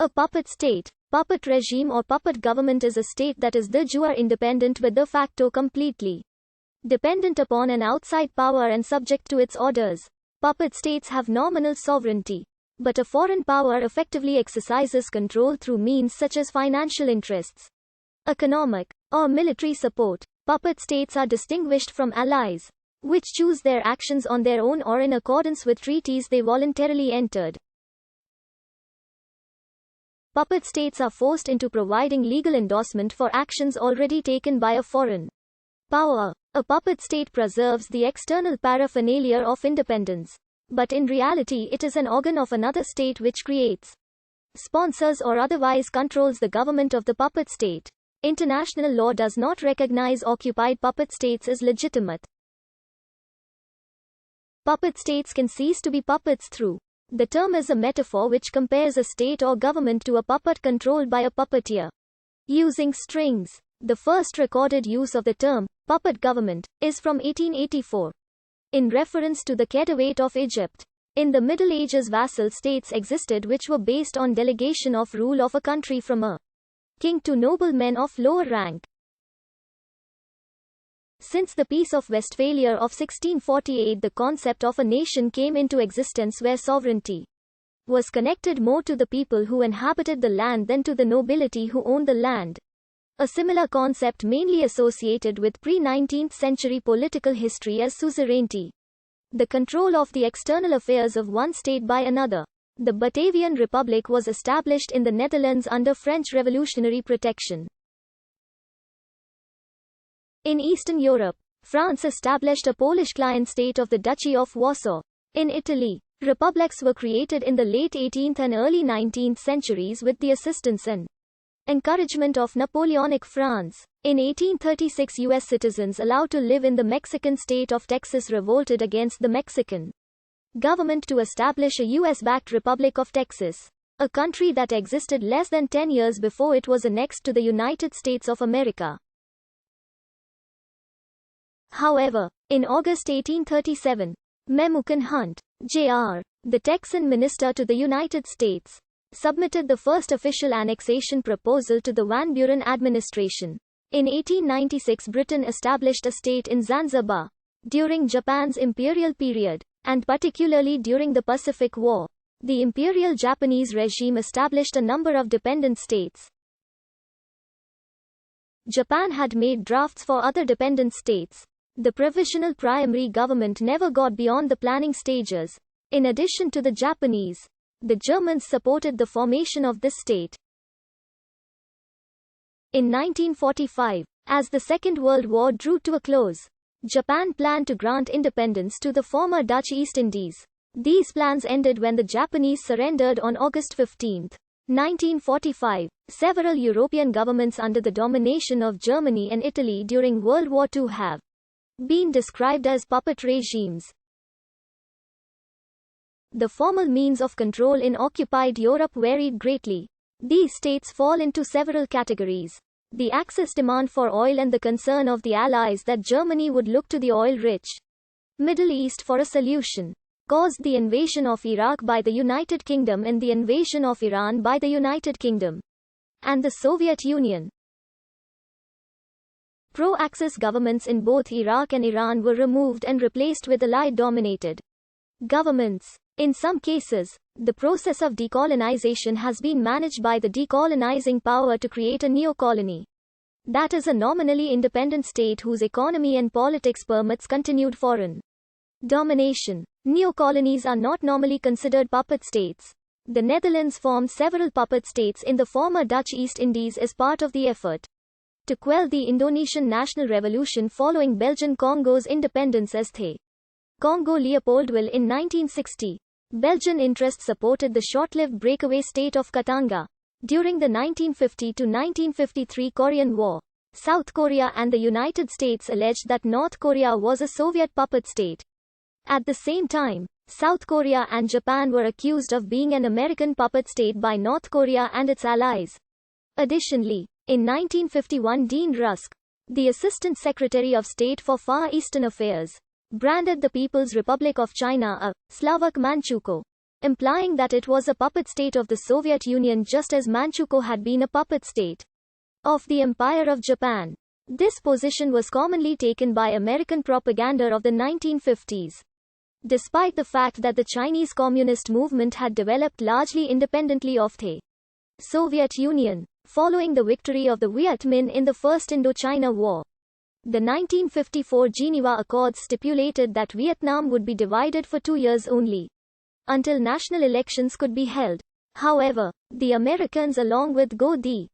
A puppet state, puppet regime or puppet government is a state that is de jure independent but de facto completely dependent upon an outside power and subject to its orders. Puppet states have nominal sovereignty, but a foreign power effectively exercises control through means such as financial interests, economic, or military support. Puppet states are distinguished from allies, which choose their actions on their own or in accordance with treaties they voluntarily entered. Puppet states are forced into providing legal endorsement for actions already taken by a foreign power. A puppet state preserves the external paraphernalia of independence, but in reality it is an organ of another state which creates, sponsors or otherwise controls the government of the puppet state. International law does not recognize occupied puppet states as legitimate. Puppet states can cease to be puppets through. The term is a metaphor which compares a state or government to a puppet controlled by a puppeteer using strings. The first recorded use of the term, puppet government, is from 1884. In reference to the Khedivate of Egypt. In the Middle Ages, vassal states existed which were based on delegation of rule of a country from a king to noblemen of lower rank. Since the Peace of Westphalia of 1648, the concept of a nation came into existence where sovereignty was connected more to the people who inhabited the land than to the nobility who owned the land. A similar concept mainly associated with pre-19th century political history as suzerainty, the control of the external affairs of one state by another. The Batavian Republic was established in the Netherlands under French revolutionary protection. In Eastern Europe, France established a Polish client state of the Duchy of Warsaw. In Italy, republics were created in the late 18th and early 19th centuries with the assistance and encouragement of Napoleonic France. In 1836, U.S. citizens allowed to live in the Mexican state of Texas revolted against the Mexican government to establish a U.S.-backed Republic of Texas, a country that existed less than 10 years before it was annexed to the United States of America. However, in August 1837, Memucan Hunt, Jr., the Texan minister to the United States, submitted the first official annexation proposal to the Van Buren administration. In 1896, Britain established a state in Zanzibar. During Japan's imperial period, and particularly during the Pacific War, the Imperial Japanese regime established a number of dependent states. Japan had made drafts for other dependent states. The provisional primary government never got beyond the planning stages. In addition to the Japanese, the Germans supported the formation of this state. In 1945, as the Second World War drew to a close, Japan planned to grant independence to the former Dutch East Indies. These plans ended when the Japanese surrendered on August 15, 1945. Several European governments under the domination of Germany and Italy during World War II have been described as puppet regimes. The formal means of control in occupied Europe varied greatly. These states fall into several categories. The Axis demand for oil and the concern of the Allies that Germany would look to the oil-rich Middle East for a solution caused the invasion of Iraq by the United Kingdom and the invasion of Iran by the United Kingdom and the Soviet Union. Pro-Axis governments in both Iraq and Iran were removed and replaced with Allied-dominated governments. In some cases, the process of decolonization has been managed by the decolonizing power to create a neocolony. That is a nominally independent state whose economy and politics permits continued foreign domination. Neocolonies are not normally considered puppet states. The Netherlands formed several puppet states in the former Dutch East Indies as part of the effort to quell the Indonesian national revolution following Belgian Congo's independence as the Congo Leopoldville in 1960. Belgian interests supported the short-lived breakaway state of Katanga. During the 1950 to 1953 Korean War, South Korea and the United States alleged that North Korea was a Soviet puppet state. At the same time, South Korea and Japan were accused of being an American puppet state by North Korea and its allies. Additionally, in 1951 Dean Rusk, the Assistant Secretary of State for Far Eastern Affairs, branded the People's Republic of China a Slovak Manchukuo, implying that it was a puppet state of the Soviet Union just as Manchukuo had been a puppet state of the Empire of Japan. This position was commonly taken by American propaganda of the 1950s. Despite the fact that the Chinese Communist movement had developed largely independently of the Soviet Union, following the victory of the Viet Minh in the First Indochina War. The 1954 Geneva Accords stipulated that Vietnam would be divided for 2 years only, until national elections could be held. However, the Americans along with Go Di